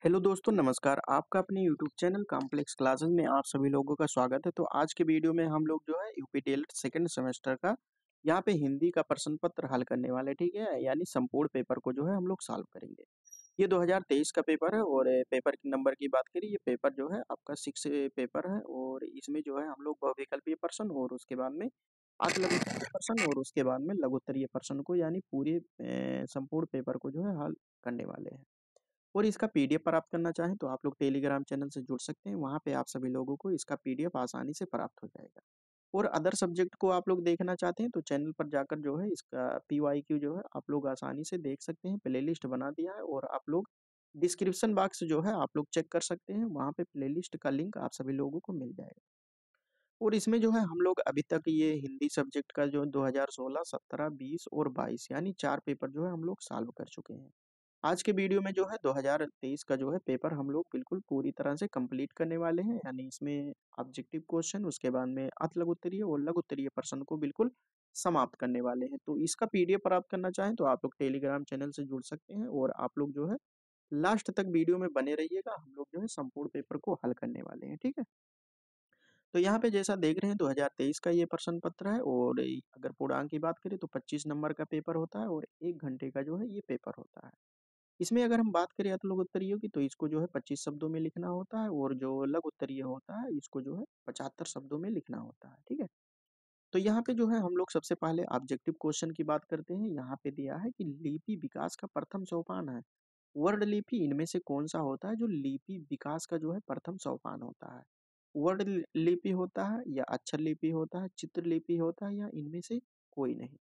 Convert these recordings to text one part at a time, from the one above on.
Hello दोस्तों नमस्कार। आपका अपने यूट्यूब चैनल कॉम्प्लेक्स क्लासेस में आप सभी लोगों का स्वागत है। तो आज के वीडियो में हम लोग जो है यूपी डीएलएड सेकंड सेमेस्टर का यहाँ पे हिंदी का प्रश्न पत्र हल करने वाले, ठीक है, यानी संपूर्ण पेपर को जो है हम लोग सॉल्व करेंगे। ये 2023 का पेपर है और पेपर के नंबर की बात करिए, ये पेपर जो है आपका 6 पेपर है और इसमें जो है हम लोग बहुविकल्पीय प्रश्न और उसके बाद में आत्मलघुत्तरीय प्रश्न और उसके बाद में लघुत्तरीय प्रश्न को यानी पूरे संपूर्ण पेपर को जो है हल करने वाले हैं। और इसका पीडीएफ प्राप्त करना चाहें तो आप लोग टेलीग्राम चैनल से जुड़ सकते हैं। वहाँ पे आप सभी लोगों को इसका पीडीएफ आसानी से प्राप्त हो जाएगा। और अदर सब्जेक्ट को आप लोग देखना चाहते हैं तो चैनल पर जाकर जो है इसका पीवाईक्यू जो है आप लोग आसानी से देख सकते हैं। प्लेलिस्ट बना दिया है और आप लोग डिस्क्रिप्शन बॉक्स जो है आप लोग चेक कर सकते हैं। वहाँ पे प्लेलिस्ट का लिंक आप सभी लोगों को मिल जाएगा। और इसमें जो है हम लोग अभी तक ये हिंदी सब्जेक्ट का जो 2016, 17, 20 और 22 यानी 4 पेपर जो है हम लोग सॉल्व कर चुके हैं। आज के वीडियो में जो है 2023 का जो है पेपर हम लोग बिल्कुल पूरी तरह से कंप्लीट करने वाले हैं, यानी इसमें ऑब्जेक्टिव क्वेश्चन उसके बाद में अति लघुत्तरीय और लघुत्तरीय प्रश्न को बिल्कुल समाप्त करने वाले हैं। तो इसका पीडीएफ प्राप्त करना चाहें तो आप लोग टेलीग्राम चैनल से जुड़ सकते हैं और आप लोग जो है लास्ट तक वीडियो में बने रहिएगा। हम लोग जो है संपूर्ण पेपर को हल करने वाले हैं, ठीक है। तो यहाँ पे जैसा देख रहे हैं 2023 का ये प्रश्न पत्र है और अगर पूर्णांक की बात करें तो 25 नंबर का पेपर होता है और 1 घंटे का जो है ये पेपर होता है। इसमें अगर हम बात करें अतुल उत्तरीयों की तो इसको जो है 25 शब्दों में लिखना होता है और जो लघु उत्तरीय होता है इसको जो है 75 शब्दों में लिखना होता है, ठीक है। तो यहाँ पे जो है हम लोग सबसे पहले ऑब्जेक्टिव क्वेश्चन की बात करते हैं। यहाँ पे दिया है कि लिपि विकास का प्रथम सोपान है वर्ड लिपि, इनमें से कौन सा होता है जो लिपि विकास का जो है प्रथम सोपान होता है। वर्ड लिपि होता है या अक्षर लिपि होता है, चित्र लिपि होता है या इनमें से कोई नहीं।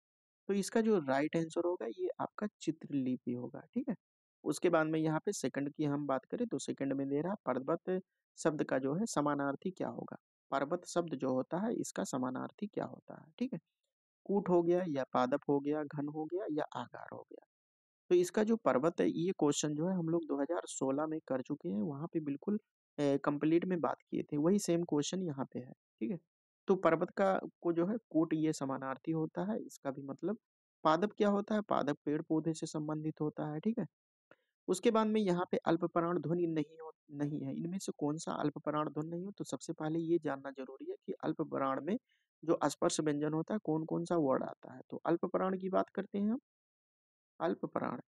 तो इसका जो राइट आंसर होगा ये आपका चित्र लिपि होगा, ठीक है। उसके बाद में यहाँ पे सेकंड की हम बात करें तो सेकंड में दे रहा पर्वत शब्द का जो है समानार्थी क्या होगा। पर्वत शब्द जो होता है इसका समानार्थी क्या होता है, ठीक है। कूट हो गया या पादप हो गया, घन हो गया या आकार हो गया। तो इसका जो पर्वत है ये क्वेश्चन जो है हम लोग 2016 में कर चुके हैं। वहाँ पे बिल्कुल कंप्लीट में बात किए थे, वही सेम क्वेश्चन यहाँ पे है, ठीक है। तो पर्वत का को जो है कोट ये समानार्थी होता है, इसका भी मतलब पादप क्या होता है, पादप पेड़ पौधे से संबंधित होता है, ठीक है। उसके बाद में यहाँ पे अल्पप्राण ध्वनि नहीं है, इनमें से कौन सा अल्पप्राण ध्वनि नहीं हो। तो सबसे पहले ये जानना जरूरी है कि अल्पप्राण में जो स्पर्श व्यंजन होता है कौन कौन सा वर्ड आता है। तो अल्पप्राण की बात करते हैं हम। अल्पप्राण,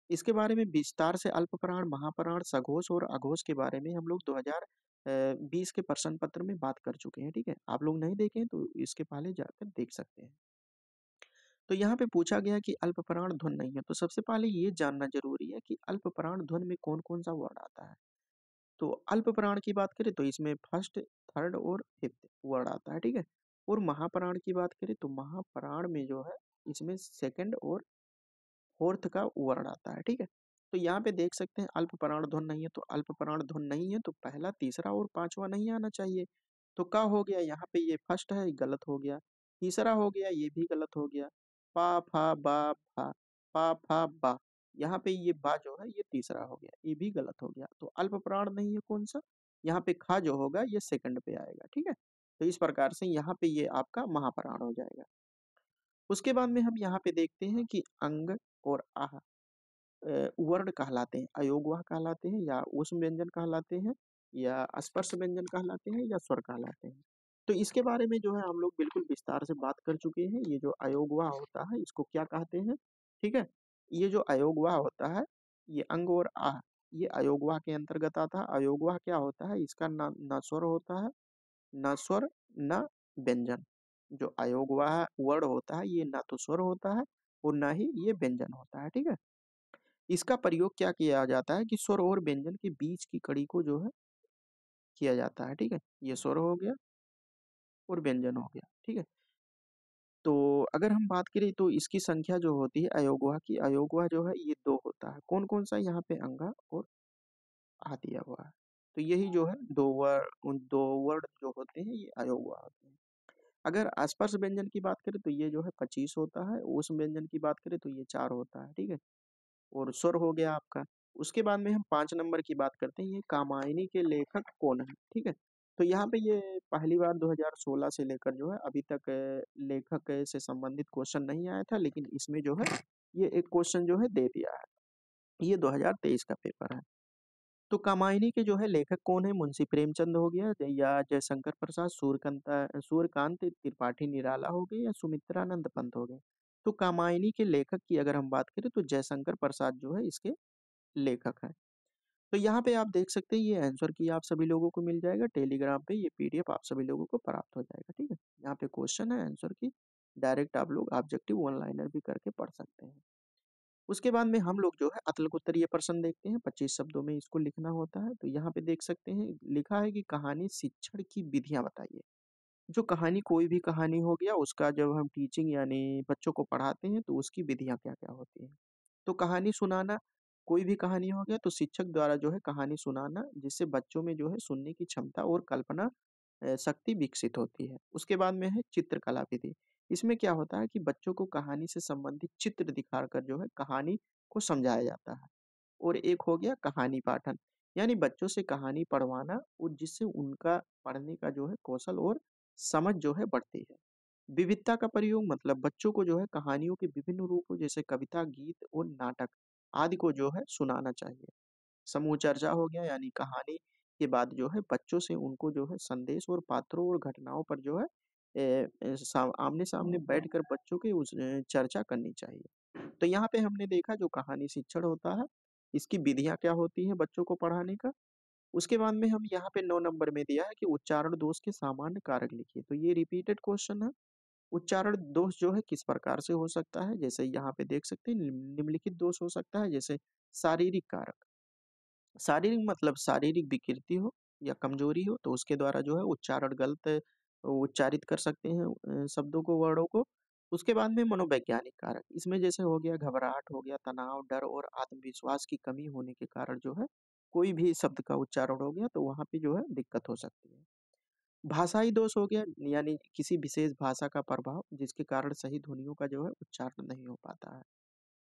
इसके बारे में विस्तार से अल्पप्राण, महाप्राण, सघोष और अघोष के बारे में हम लोग 2020 के प्रश्न पत्र में बात कर चुके हैं, ठीक है। आप लोग नहीं देखें तो इसके पहले जाकर देख सकते हैं। तो यहाँ पे पूछा गया कि अल्पप्राण ध्वनि नहीं है, तो सबसे पहले ये जानना जरूरी है कि अल्पप्राण ध्वनि में कौन कौन सा वर्ड आता है। तो अल्पप्राण की बात करें तो इसमें फर्स्ट, थर्ड और फिफ्थ वर्ड आता है, ठीक है। और महाप्राण की बात करें तो महाप्राण में जो है इसमें सेकंड और फोर्थ का वर्ड आता है, ठीक है। तो यहाँ पे देख सकते हैं अल्पप्राण ध्वनि नहीं है, तो अल्पप्राण ध्वनि नहीं है तो पहला, तीसरा और पांचवा नहीं आना चाहिए। तो का हो गया यहाँ पे, ये फर्स्ट है, गलत हो गया। तीसरा हो गया, ये भी गलत हो गया। पा फा बा फा, पा फा बा, यहाँ पे ये बा जो है ये तीसरा हो गया, ये भी गलत हो गया। तो अल्पप्राण नहीं है कौन सा, यहाँ पे खा जो होगा ये सेकंड पे आएगा, ठीक है। तो इस प्रकार से यहाँ पे ये आपका महाप्राण हो जाएगा। उसके बाद में हम यहाँ पे देखते हैं कि अंग और आह वर्ड कहलाते हैं, अयोगवाह कहलाते हैं या ऊष्म व्यंजन कहलाते हैं या स्पर्श व्यंजन कहलाते हैं या स्वर कहलाते हैं। तो इसके बारे में जो है हम लोग बिल्कुल विस्तार से बात कर चुके हैं। ये जो अयोगवाह होता है इसको क्या कहते हैं, ठीक है। ये जो अयोगवाह होता है ये अंग और आह ये अयोगवाह के अंतर्गत आता है। अयोगवाह क्या होता है, इसका न स्वर होता है, न स्वर न व्यंजन। जो अयोगवाह वर्ड होता है ये ना तो स्वर होता है और ना ही ये व्यंजन होता है, ठीक है। इसका प्रयोग क्या किया जाता है कि स्वर और व्यंजन के बीच की कड़ी को जो है किया जाता है, ठीक है। ये स्वर हो गया और व्यंजन हो गया, ठीक है। तो अगर हम बात करें तो इसकी संख्या जो होती है अयोगवाह की, अयोगवाह जो है ये दो होता है। कौन कौन सा, यहाँ पे अंगा और आ दिया हुआ है। तो यही जो है दो वर्ड जो होते हैं ये अयोगवाह होते हैं। अगर आसपास व्यंजन की बात करें तो ये जो है 25 होता है। उस व्यंजन की बात करें तो ये 4 होता है, ठीक है। और स्वर हो गया आपका। उसके बाद में हम 5 नंबर की बात करते हैं, ये कामायनी के लेखक कौन है, ठीक है। तो यहाँ पे ये पहली बार 2016 से लेकर जो है अभी तक लेखक से संबंधित क्वेश्चन नहीं आया था, लेकिन इसमें जो है ये एक क्वेश्चन जो है दे दिया है। ये 2023 का पेपर है। तो कामायनी के जो है लेखक कौन है? मुंशी प्रेमचंद हो गया या जयशंकर प्रसाद, सूर्यकांत त्रिपाठी निराला हो गए या सुमित्रानंद पंत हो गए। तो कामायनी के लेखक की अगर हम बात करें तो जयशंकर प्रसाद जो है इसके लेखक हैं। तो यहाँ पे आप देख सकते हैं ये आंसर की आप सभी लोगों को मिल जाएगा टेलीग्राम पे, ये पीडीएफ आप सभी लोगों को प्राप्त हो जाएगा। ठीक है, यहाँ पे क्वेश्चन है आंसर की, डायरेक्ट आप लोग ऑब्जेक्टिव वन लाइनर भी करके पढ़ सकते हैं। उसके बाद में हम लोग जो है अतलकुत्तरीय प्रश्न देखते हैं, 25 शब्दों में इसको लिखना होता है। तो यहाँ पे देख सकते हैं लिखा है कि कहानी शिक्षण की विधियां बताइए। जो कहानी कोई भी कहानी हो गया उसका जब हम टीचिंग यानी बच्चों को पढ़ाते हैं तो उसकी विधियां क्या क्या होती हैं। तो कहानी सुनाना, कोई भी कहानी हो गया तो शिक्षक द्वारा जो है कहानी सुनाना, जिससे बच्चों में जो है सुनने की क्षमता और कल्पना शक्ति विकसित होती है। उसके बाद में है चित्रकला विधि। इसमें क्या होता है कि बच्चों को कहानी से संबंधित चित्र दिखाकर जो है कहानी को समझाया जाता है। और एक हो गया कहानी पाठन, यानी बच्चों से कहानी पढ़वाना और जिससे उनका पढ़ने का जो है कौशल और समझ जो है बढ़ती है। विविधता का प्रयोग मतलब बच्चों को जो है कहानियों के विभिन्न रूपों जैसे कविता, गीत और नाटक आदि को जो है सुनाना चाहिए। समूह चर्चा हो गया, यानी कहानी के बाद जो है बच्चों से उनको जो है संदेश और पात्रों और घटनाओं पर जो है आमने सामने बैठकर बच्चों की उस चर्चा करनी चाहिए। तो यहाँ पे हमने देखा जो कहानी शिक्षण होता है, इसकी विधियां क्या होती हैं बच्चों को पढ़ाने का। उसके बाद में हम यहाँ पे 9 नंबर में दिया है कि उच्चारण दोष के सामान्य कारक लिखिए। तो ये रिपीटेड क्वेश्चन है। उच्चारण दोष जो है किस प्रकार से हो सकता है, जैसे यहाँ पे देख सकते हैं निम्नलिखित दोष हो सकता है, जैसे शारीरिक कारक। शारीरिक मतलब शारीरिक विकृति हो या कमजोरी हो तो उसके द्वारा जो है उच्चारण गलत उच्चारित कर सकते हैं शब्दों को, वर्डों को। उसके बाद में मनोवैज्ञानिक कारक, इसमें जैसे हो गया घबराहट हो गया, तनाव, डर और आत्मविश्वास की कमी होने के कारण जो है कोई भी शब्द का उच्चारण हो गया तो वहां पे जो है दिक्कत हो सकती है। भाषाई दोष हो गया, यानी किसी विशेष भाषा का प्रभाव जिसके कारण सही ध्वनियों का जो है उच्चारण नहीं हो पाता है।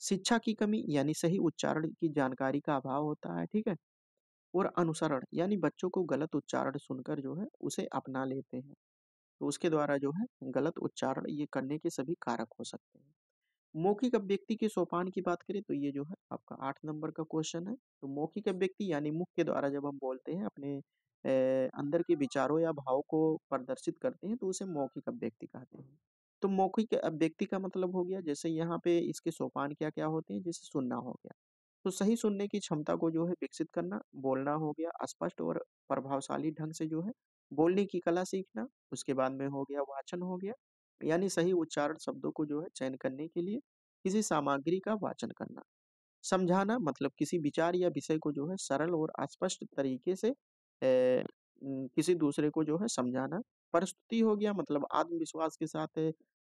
शिक्षा की कमी, यानी सही उच्चारण की जानकारी का अभाव होता है। ठीक है, और अनुसरण, यानी बच्चों को गलत उच्चारण सुनकर जो है उसे अपना लेते हैं, तो उसके द्वारा जो है गलत उच्चारण ये करने के सभी कारक हो सकते हैं। मौखिक अभिव्यक्ति के सोपान की बात करें तो ये जो है आपका 8 नंबर का क्वेश्चन है। तो मौखिक अभिव्यक्ति यानी मुख के द्वारा जब हम बोलते हैं अपने अंदर के विचारों या भाव को प्रदर्शित करते हैं तो उसे मौखिक अभिव्यक्ति कहते हैं। तो मौखिक अभिव्यक्ति का मतलब हो गया, जैसे यहाँ पे इसके सोपान क्या क्या होते हैं, जैसे सुनना हो गया तो सही सुनने की क्षमता को जो है विकसित करना, बोलना हो गया स्पष्ट और प्रभावशाली ढंग से जो है बोलने की कला सीखना। उसके बाद में हो गया वाचन हो गया, यानी सही उच्चारण शब्दों को जो है चयन करने के लिए किसी सामग्री का वाचन करना। समझाना मतलब किसी विचार या विषय को जो है सरल और अस्पष्ट तरीके से किसी दूसरे को जो है समझाना। प्रस्तुति हो गया मतलब आत्मविश्वास के साथ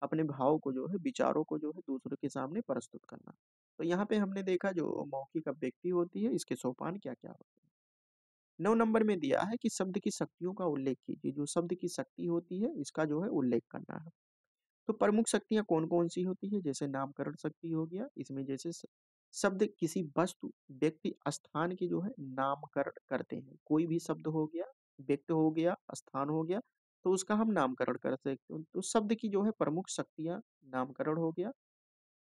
अपने भाव को जो है विचारों को जो है दूसरों के सामने प्रस्तुत करना। तो यहाँ पे हमने देखा जो मौखिक अभिव्यक्ति होती है इसके सोपान क्या क्या होते हैं। 9 नंबर में दिया है कि शब्द की शक्तियों का उल्लेख कीजिए। जो शब्द की शक्ति होती है इसका जो है उल्लेख करना है। तो प्रमुख शक्तियाँ कौन-कौन सी होती है, जैसे नामकरण शक्ति हो गया, इसमें जैसे शब्द किसी वस्तु, व्यक्ति, स्थान की जो है नामकरण करते हैं। कोई भी शब्द हो गया, व्यक्ति हो गया, स्थान हो गया, तो उसका हम नामकरण कर सकते हैं। तो शब्द की जो है प्रमुख शक्तियाँ नामकरण हो गया।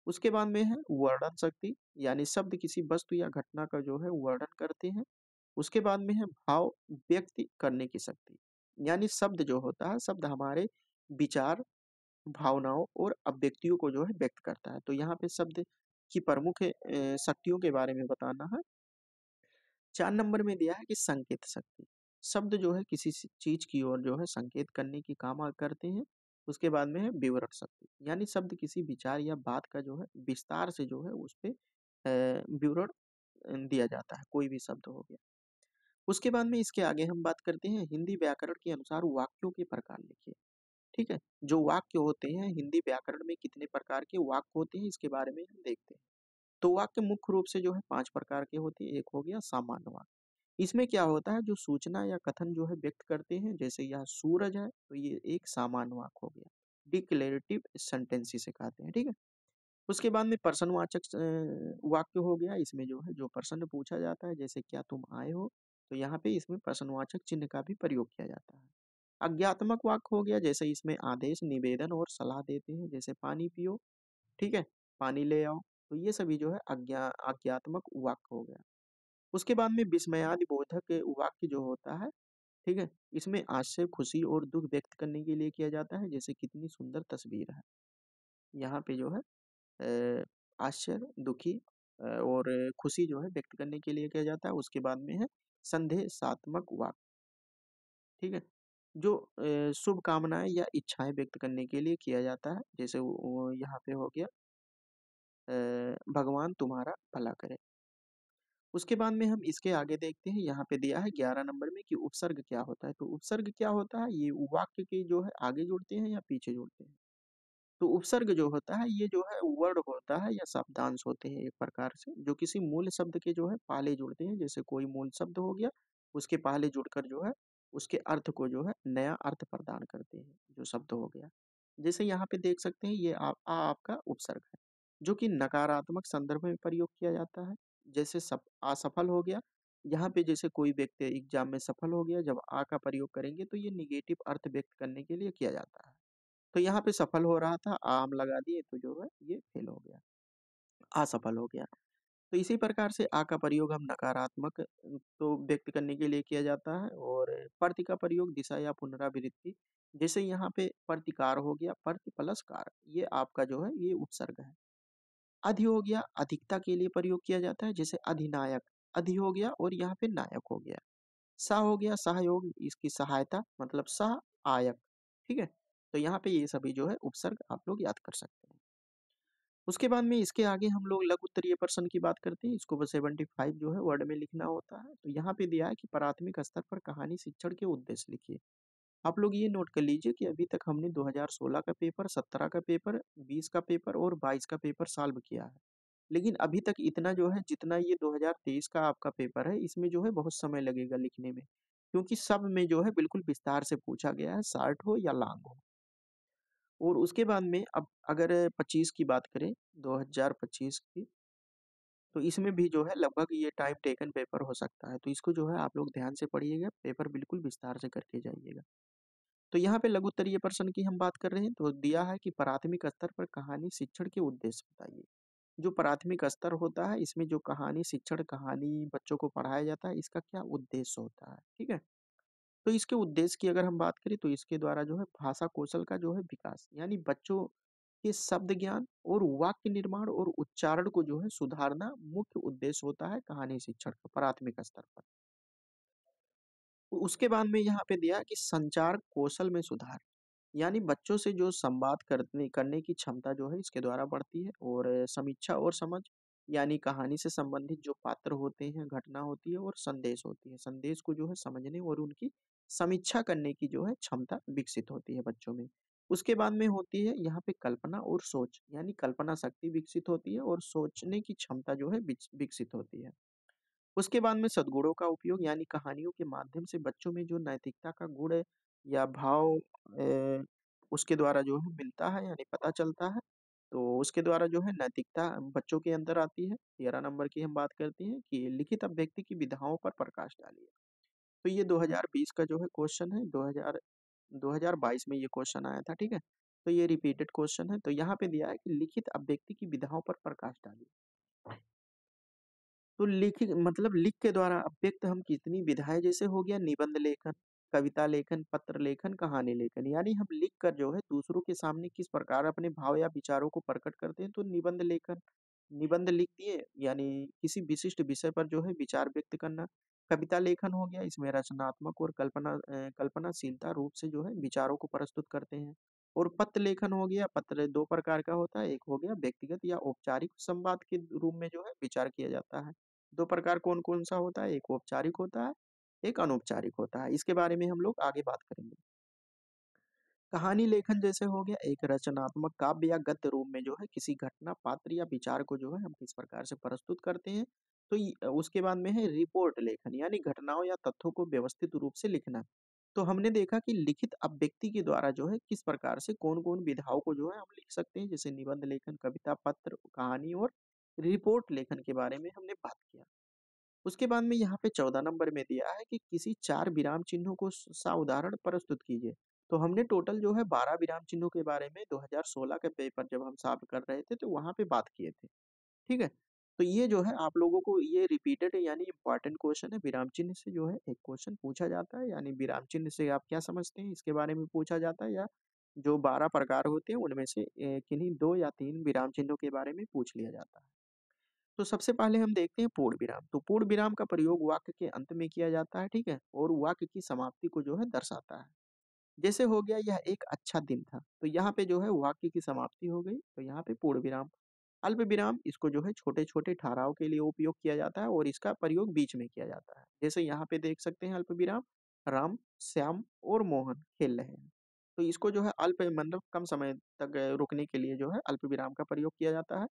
उसके बाद में है वर्णन शक्ति, यानी शब्द किसी वस्तु या घटना का जो है वर्णन करते हैं। उसके बाद में है भाव व्यक्त करने की शक्ति, यानी शब्द जो होता है, शब्द हमारे विचार, भावनाओं और अभिव्यक्तियों को जो है व्यक्त करता है। तो यहाँ पे शब्द की प्रमुख शक्तियों के बारे में बताना है। 4 नंबर में दिया है कि संकेत शक्ति। शब्द जो है किसी चीज की ओर जो है संकेत करने की काम करते हैं। उसके बाद में है विवरण शक्ति, यानी शब्द किसी विचार या बात का जो है विस्तार से जो है उस पे विवरण दिया जाता है, कोई भी शब्द हो गया। उसके बाद में इसके आगे हम बात करते हैं हिंदी व्याकरण के अनुसार वाक्यों के प्रकार लिखिए। ठीक है, जो वाक्य होते हैं हिंदी व्याकरण में कितने प्रकार के वाक्य होते हैं इसके बारे में हम देखते हैं। तो वाक्य मुख्य रूप से जो है 5 प्रकार के होते हैं। एक हो गया सामान्य वाक्य। इसमें क्या होता है जो सूचना या कथन जो है व्यक्त करते हैं, जैसे यह सूरज है तो ये एक सामान्य वाक्य हो गया। डिक्लेरेटिव सेंटेंस इसे कहते हैं। ठीक है, उसके बाद में प्रश्नवाचक वाक्य हो गया। इसमें जो है जो प्रश्न पूछा जाता है, जैसे क्या तुम आए हो, तो यहाँ पे इसमें प्रश्नवाचक चिन्ह का भी प्रयोग किया जाता है। आज्ञात्मक वाक्य हो गया, जैसे इसमें आदेश, निवेदन और सलाह देते हैं, जैसे पानी पियो, ठीक है, पानी ले आओ। तो ये सभी जो है आज्ञात्मक वाक्य हो गया। उसके बाद में विस्मयादिबोधक वाक्य जो होता है, ठीक है? इसमें आश्चर्य, खुशी और दुःख व्यक्त करने के लिए किया जाता है, जैसे कितनी सुंदर तस्वीर है। यहाँ पे जो है आश्चर्य, दुखी और खुशी जो है व्यक्त करने के लिए किया जाता है। उसके बाद में है संदेशात्मक वाक्य, ठीक है? जो शुभकामनाएँ या इच्छाएँ व्यक्त करने के लिए किया जाता है, जैसे वो यहाँ पे हो गया भगवान तुम्हारा भला करे। उसके बाद में हम इसके आगे देखते हैं, यहाँ पे दिया है 11 नंबर में कि उपसर्ग क्या होता है? तो उपसर्ग क्या होता है? ये वाक्य के जो है आगे जुड़ते हैं या पीछे जुड़ते हैं? तो उपसर्ग जो होता है ये जो है वर्ड होता है या शब्दांश होते हैं एक प्रकार से, जो किसी मूल शब्द के जो है पहले जुड़ते हैं। जैसे कोई मूल शब्द हो गया, उसके पहले जुड़कर जो है उसके अर्थ को जो है नया अर्थ प्रदान करते हैं, जो शब्द हो गया। जैसे यहाँ पे देख सकते हैं ये आपका उपसर्ग है, जो कि नकारात्मक संदर्भ में प्रयोग किया जाता है। जैसे असफल हो गया, यहाँ पे जैसे कोई व्यक्ति एग्जाम में सफल हो गया, जब आ का प्रयोग करेंगे तो ये निगेटिव अर्थ व्यक्त करने के लिए किया जाता है। तो यहाँ पे सफल हो रहा था, आम लगा दिए तो जो है ये फेल हो गया, असफल हो गया। तो इसी प्रकार से आ का प्रयोग हम नकारात्मक तो व्यक्त करने के लिए किया जाता है, और प्रति का प्रयोग दिशा या पुनरावृत्ति, जैसे यहाँ पे प्रतिकार हो गया, प्रति प्लस कार, ये आपका जो है ये उपसर्ग है। अधि हो गया, अधिकता के लिए प्रयोग किया जाता है, जैसे अधिनायक, अधि हो गया और यहाँ पे नायक हो गया। सा हो गया सहयोग, इसकी सहायता मतलब सहायक, ठीक है? तो यहाँ पे ये सभी जो है उपसर्ग आप लोग याद कर सकते हैं। उसके बाद में इसके आगे हम लोग लघु उत्तरीय प्रश्न की बात करते हैं। इसको बस 75 जो है वर्ड में लिखना होता है। तो यहाँ पे दिया है कि प्राथमिक स्तर पर कहानी शिक्षण के उद्देश्य लिखिए। आप लोग ये नोट कर लीजिए कि अभी तक हमने 2016 का पेपर, 17 का पेपर, 20 का पेपर और 22 का पेपर सॉल्व किया है। लेकिन अभी तक इतना जो है, जितना ये 2023 का आपका पेपर है, इसमें जो है बहुत समय लगेगा लिखने में। क्योंकि सब में जो है बिल्कुल विस्तार से पूछा गया है, शॉर्ट हो या लॉन्ग हो। और उसके बाद में अब अगर 25 की बात करें, 2025 की, तो इसमें भी जो है लगभग ये टाइम टेकन पेपर हो सकता है। तो इसको जो है आप लोग ध्यान से पढ़िएगा, पेपर बिल्कुल विस्तार से करके जाइएगा। तो यहाँ पे लघु उत्तरीय प्रश्न की हम बात कर रहे हैं, तो दिया है कि प्राथमिक स्तर पर कहानी शिक्षण के उद्देश्य बताइए। जो प्राथमिक स्तर होता है, इसमें जो कहानी शिक्षण, कहानी बच्चों को पढ़ाया जाता है, इसका क्या उद्देश्य होता है, ठीक है? तो इसके उद्देश्य की अगर हम बात करें तो इसके द्वारा जो है भाषा कौशल का जो है विकास, यानी बच्चों के शब्द ज्ञान और वाक्य निर्माण और उच्चारण को जो है सुधारना मुख्य उद्देश्य होता है कहानी शिक्षण का प्राथमिक स्तर पर। उसके बाद में यहाँ पे दिया है कि संचार कौशल में सुधार, यानी बच्चों से जो संवाद करने करने की क्षमता जो है इसके द्वारा बढ़ती है। और समीक्षा और समझ, यानी कहानी से संबंधित जो पात्र होते हैं, घटना होती है और संदेश होती है, संदेश को जो है समझने और उनकी समीक्षा करने की जो है क्षमता विकसित होती है बच्चों में। उसके बाद में होती है यहाँ पे कल्पना और सोच, यानी कल्पना शक्ति विकसित होती है और सोचने की क्षमता जो है विकसित होती है। उसके बाद में सद्गुणों का उपयोग, यानी कहानियों के माध्यम से बच्चों में जो नैतिकता का गुण है या भाव उसके द्वारा जो है मिलता है, यानी पता चलता है। तो उसके द्वारा जो है नैतिकता बच्चों के अंदर आती है। 13 नंबर की हम बात करते हैं कि लिखित अभिव्यक्ति की विधाओं पर प्रकाश डालिए। तो ये 2020 का जो है क्वेश्चन है, 2022 में ये क्वेश्चन आया था, ठीक है? तो ये रिपीटेड क्वेश्चन है। तो यहाँ पे दिया है कि लिखित अभिव्यक्ति की विधाओं पर प्रकाश डालिए। तो लिखित मतलब लिख के द्वारा अभिव्यक्त हम कितनी विधाएं, जैसे हो गया निबंध लेखन, कविता लेखन, पत्र लेखन, कहानी लेखन, यानी हम लिख कर जो है दूसरों के सामने किस प्रकार अपने भाव या विचारों को प्रकट करते हैं। तो निबंध लेखन, निबंध लिख दिए, यानी किसी विशिष्ट विषय पर जो है विचार व्यक्त करना। कविता लेखन हो गया, इसमें रचनात्मक और कल्पनाशीलता रूप से जो है विचारों को प्रस्तुत करते हैं। और पत्र लेखन हो गया, पत्र दो प्रकार का होता है, एक हो गया व्यक्तिगत या औपचारिक संवाद के रूप में जो है विचार किया जाता है। दो प्रकार कौन-कौन सा होता है? एक औपचारिक होता है, एक अनौपचारिक होता है। इसके बारे में हम लोग आगे बात करेंगे। कहानी लेखन जैसे हो गया, एक रचनात्मक काव्य या गद्य रूप में जो है किसी घटना, पात्र या विचार को जो है हम किस प्रकार से प्रस्तुत करते हैं। तो उसके बाद में है रिपोर्ट लेखन, यानी घटनाओं या तथ्यों को व्यवस्थित रूप से लिखना। तो हमने देखा कि लिखित अभिव्यक्ति के द्वारा जो है किस प्रकार से कौन-कौन विधाओं को जो है हम लिख सकते हैं, जैसे निबंध लेखन, कविता, पत्र, कहानी और रिपोर्ट लेखन के बारे में हमने बात किया। उसके बाद में यहाँ पे 14 नंबर में दिया है कि किसी 4 विराम चिन्हों को उदाहरण प्रस्तुत कीजिए। तो हमने टोटल जो है 12 विराम चिन्हों के बारे में 2016 के पेपर जब हम सॉल्व कर रहे थे तो वहाँ पे बात किए थे। ठीक है? तो ये जो है आप लोगों को ये रिपीटेड यानी इम्पोर्टेंट क्वेश्चन है, विराम चिन्ह से जो है एक क्वेश्चन पूछा जाता है, यानी विराम चिन्ह से आप क्या समझते हैं इसके बारे में पूछा जाता है, या जो 12 प्रकार होते हैं उनमें से किन्हीं 2 या 3 विराम चिन्हों के बारे में पूछ लिया जाता है। तो सबसे पहले हम देखते हैं पूर्ण विराम। तो पूर्ण विराम का प्रयोग वाक्य के अंत में किया जाता है, ठीक है? और वाक्य की समाप्ति को जो है दर्शाता है। जैसे हो गया यह एक अच्छा दिन था, तो यहाँ पे जो है वाक्य की समाप्ति हो गई, तो यहाँ पे पूर्ण विराम। अल्प विराम इसको जो है छोटे-छोटे ठहराव के लिए उपयोग किया जाता है और इसका प्रयोग बीच में किया जाता है। जैसे यहाँ पे देख सकते हैं अल्प विराम, राम, श्याम और मोहन खेल रहे हैं। तो इसको जो है अल्प मतलब कम समय तक रुकने के लिए जो है अल्प विराम का प्रयोग किया जाता है।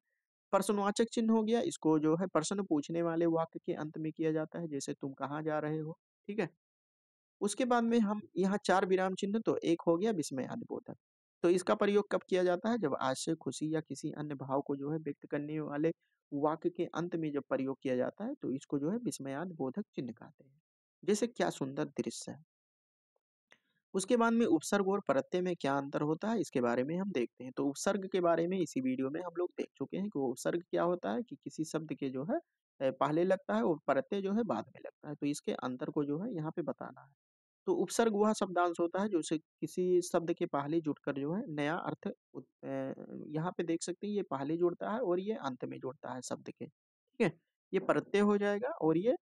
प्रश्नवाचक चिन्ह हो गया, इसको जो है प्रश्न पूछने वाले वाक्य के अंत में किया जाता है, जैसे तुम कहाँ जा रहे हो? ठीक है? उसके बाद में हम यहाँ 4 विराम चिन्ह, तो एक हो गया विस्मयादिबोधक। तो इसका प्रयोग कब किया जाता है? जब आशय, खुशी या किसी अन्य भाव को जो है व्यक्त करने वाले वाक्य के अंत में जब प्रयोग किया जाता है, तो इसको जो है विस्मयादिबोधक चिन्ह कहते हैं। जैसे क्या सुंदर दृश्य है। उसके बाद में उपसर्ग और प्रत्यय में क्या अंतर होता है, इसके बारे में हम देखते हैं। तो उपसर्ग के बारे में इसी वीडियो में हम लोग देख चुके हैं कि उपसर्ग क्या होता है, कि किसी शब्द के जो है पहले लगता है और प्रत्यय जो है बाद में लगता है। तो इसके अंतर को जो है यहाँ पे बताना है। तो उपसर्ग वह शब्दांश होता है जो से किसी शब्द के पहले जुड़कर जो है नया अर्थ यहाँ पे देख सकते हैं, ये पहले जुड़ता है और ये अंत में जुड़ता है शब्द के, ठीक है? ये प्रत्यय हो जाएगा और ये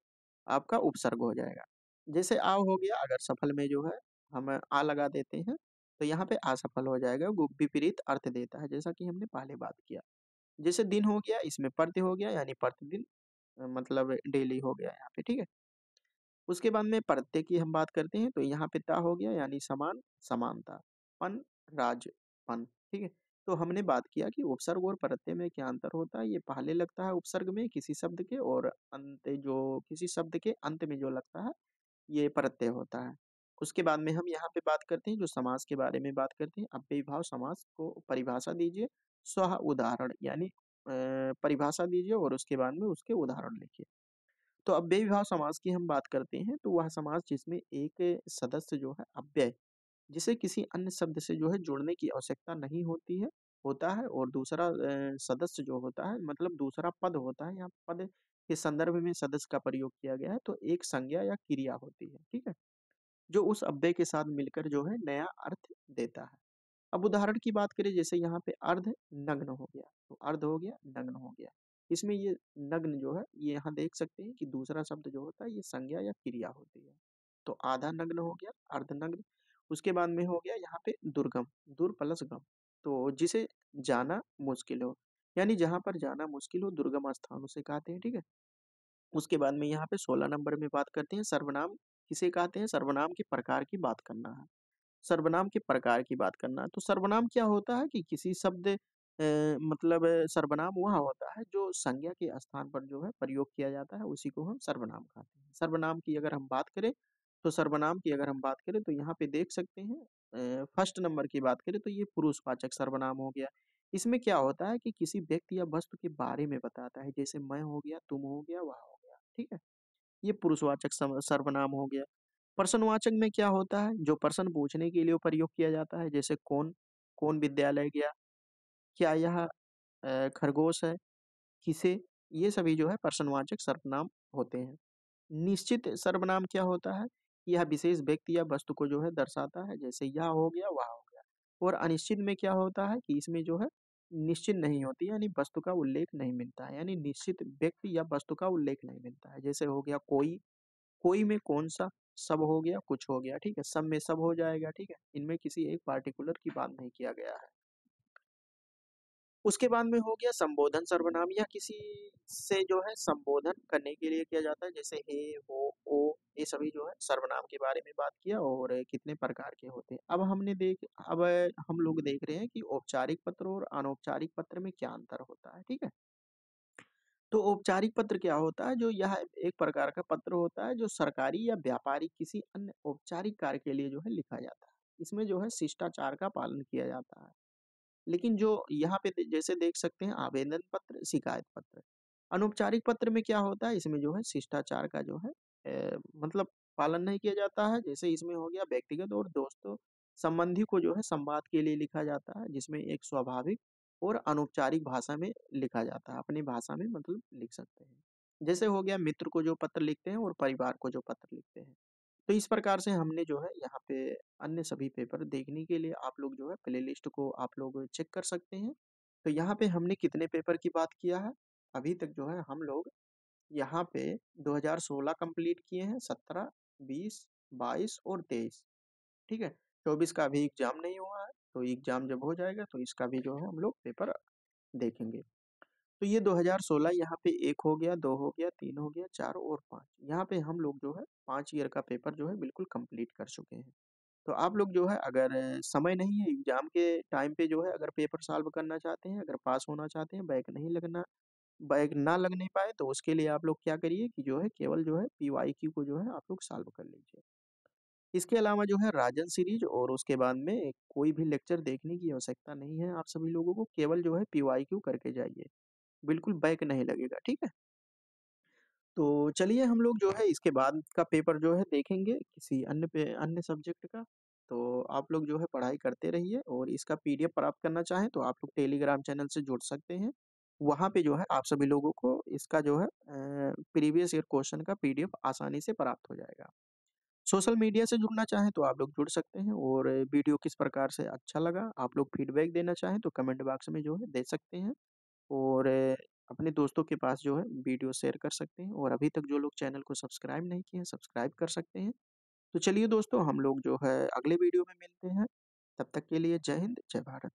आपका उपसर्ग हो जाएगा। जैसे आ हो गया, अगर सफल में जो है हम आ लगा देते हैं, तो यहाँ पे असफल हो जाएगा, वो विपरीत अर्थ देता है, जैसा कि हमने पहले बात किया। जैसे दिन हो गया, इसमें प्रति हो गया, यानी प्रतिदिन मतलब डेली हो गया यहाँ पे, ठीक है? उसके बाद में प्रत्यय की हम बात करते हैं, तो यहाँ पे ता हो गया, यानी समान, समानता, पन, राज, पन, ठीक है? तो हमने बात किया कि उपसर्ग और प्रत्यय में क्या अंतर होता है, ये पहले लगता है उपसर्ग में किसी शब्द के, और अंत जो किसी शब्द के अंत में जो लगता है, ये प्रत्यय होता है। उसके बाद में हम यहाँ पे बात करते हैं, जो समास के बारे में बात करते हैं। अव्ययीभाव समास को परिभाषा दीजिए, स्व उदाहरण यानी परिभाषा दीजिए और उसके बाद में उसके उदाहरण लिखिए। तो अव्ययी भाव समास की हम बात करते हैं, तो वह समास जिसमें एक सदस्य जो है अव्यय, जिसे किसी अन्य शब्द से जो है जोड़ने की आवश्यकता नहीं होती है, होता है, और दूसरा सदस्य जो होता है मतलब दूसरा पद होता है, यहाँ पद के संदर्भ में सदस्य का प्रयोग किया गया है, तो एक संज्ञा या क्रिया होती है, ठीक है? जो उस अव्यय के साथ मिलकर जो है नया अर्थ देता है। अब उदाहरण की बात करें, जैसे यहाँ पे अर्ध नग्न हो गया, तो अर्ध हो गया, नग्न हो गया। इसमें ये नग्न जो है, ये यहाँ देख सकते हैं कि दूसरा शब्द जो होता है ये संज्ञा या क्रिया होती है। तो आधा नग्न हो गया, अर्ध नग्न। उसके बाद में हो गया यहाँ पे दुर्गम, दूर प्लस गम, तो जिसे जाना मुश्किल हो, यानी जहाँ पर जाना मुश्किल हो दुर्गम स्थानों से कहते हैं, ठीक है? उसके बाद में यहाँ पे 16 नंबर में बात करते हैं, सर्वनाम किसे कहते हैं? सर्वनाम के प्रकार की बात करना है। सर्वनाम के प्रकार की बात करना है। तो सर्वनाम क्या होता है, कि किसी शब्द मतलब सर्वनाम वह होता है जो संज्ञा के स्थान पर जो है प्रयोग किया जाता है, उसी को हम सर्वनाम कहते हैं। सर्वनाम की अगर हम बात करें, तो सर्वनाम की अगर हम बात करें, तो यहाँ पे देख सकते हैं फर्स्ट नंबर की बात करें, तो ये पुरुषवाचक सर्वनाम हो गया। इसमें क्या होता है कि किसी व्यक्ति या वस्तु के बारे में बताता है, जैसे मैं हो गया, तुम हो गया, वह हो गया, ठीक है? ये पुरुषवाचक सर्वनाम हो गया। प्रश्नवाचक में क्या होता है, जो प्रश्न पूछने के लिए प्रयोग किया जाता है, जैसे कौन, कौन विद्यालय गया, क्या यह खरगोश है, किसे, ये सभी जो है प्रश्नवाचक सर्वनाम होते हैं। निश्चित सर्वनाम क्या होता है, यह विशेष व्यक्ति या वस्तु को जो है दर्शाता है, जैसे यह हो गया, वह हो गया। और अनिश्चित में क्या होता है, कि इसमें जो है निश्चित नहीं होती, यानी वस्तु का उल्लेख नहीं मिलता है, यानी निश्चित व्यक्ति या वस्तु का उल्लेख नहीं मिलता है। जैसे हो गया कोई, कोई में कौन-सा, सब हो गया, कुछ हो गया, ठीक है? सब में सब हो जाएगा, ठीक है? इनमें किसी एक पार्टिकुलर की बात नहीं किया गया है। उसके बाद में हो गया संबोधन सर्वनाम, या किसी से जो है संबोधन करने के लिए किया जाता है, जैसे हे, हो, ओ, ये सभी जो है सर्वनाम के बारे में बात किया और कितने प्रकार के होते हैं। अब हम लोग देख रहे हैं कि औपचारिक पत्र और अनौपचारिक पत्र में क्या अंतर होता है, ठीक है? तो औपचारिक पत्र क्या होता है, जो यह एक प्रकार का पत्र होता है जो सरकारी या व्यापारिक किसी अन्य औपचारिक कार्य के लिए जो है लिखा जाता है। इसमें जो है शिष्टाचार का पालन किया जाता है। लेकिन जो यहाँ पे जैसे देख सकते हैं आवेदन पत्र, शिकायत पत्र। अनौपचारिक पत्र में क्या होता है, इसमें जो है शिष्टाचार का जो है मतलब पालन नहीं किया जाता है। जैसे इसमें हो गया व्यक्तिगत और दोस्तों संबंधी को जो है संवाद के लिए लिखा जाता है, जिसमें एक स्वाभाविक और अनौपचारिक भाषा में लिखा जाता है, अपनी भाषा में मतलब लिख सकते हैं। जैसे हो गया मित्र को जो पत्र लिखते हैं और परिवार को जो पत्र लिखते हैं। तो इस प्रकार से हमने जो है यहाँ पे अन्य सभी पेपर देखने के लिए आप लोग जो है प्लेलिस्ट को आप लोग चेक कर सकते हैं। तो यहाँ पे हमने कितने पेपर की बात किया है? अभी तक जो है हम लोग यहाँ पे 2016 कंप्लीट किए हैं, 17, 20, 22 और 23, ठीक है? 24 का अभी एग्जाम नहीं हुआ है, तो एग्जाम जब हो जाएगा तो इसका भी जो है हम लोग पेपर देखेंगे। तो ये 2016 यहाँ पे 1 हो गया, 2 हो गया, 3 हो गया, 4 और 5, यहाँ पे हम लोग जो है 5 ईयर का पेपर जो है बिल्कुल कंप्लीट कर चुके हैं। तो आप लोग जो है अगर समय नहीं है एग्जाम के टाइम पे जो है अगर पेपर सॉल्व करना चाहते हैं, अगर पास होना चाहते हैं, बैक ना लगने पाए तो उसके लिए आप लोग क्या करिए कि जो है केवल जो है पीवाईक्यू को जो है आप लोग सॉल्व कर लीजिए। इसके अलावा जो है राजन सीरीज और उसके बाद में कोई भी लेक्चर देखने की आवश्यकता नहीं है आप सभी लोगों को, केवल जो है पीवाईक्यू करके जाइए। बिल्कुल बैक नहीं लगेगा, ठीक है? तो चलिए हम लोग जो है इसके बाद का पेपर जो है देखेंगे किसी अन्य सब्जेक्ट का। तो आप लोग जो है पढ़ाई करते रहिए और इसका पीडीएफ प्राप्त करना चाहें तो आप लोग टेलीग्राम चैनल से जुड़ सकते हैं। वहाँ पे जो है आप सभी लोगों को इसका जो है प्रीवियस ईयर क्वेश्चन का पीडीएफ आसानी से प्राप्त हो जाएगा। सोशल मीडिया से जुड़ना चाहें तो आप लोग जुड़ सकते हैं और वीडियो किस प्रकार से अच्छा लगा आप लोग फीडबैक देना चाहें तो कमेंट बॉक्स में जो है दे सकते हैं। और अपने दोस्तों के पास जो है वीडियो शेयर कर सकते हैं और अभी तक जो लोग चैनल को सब्सक्राइब नहीं किए हैं सब्सक्राइब कर सकते हैं। तो चलिए दोस्तों हम लोग जो है अगले वीडियो में मिलते हैं। तब तक के लिए जय हिंद, जय भारत।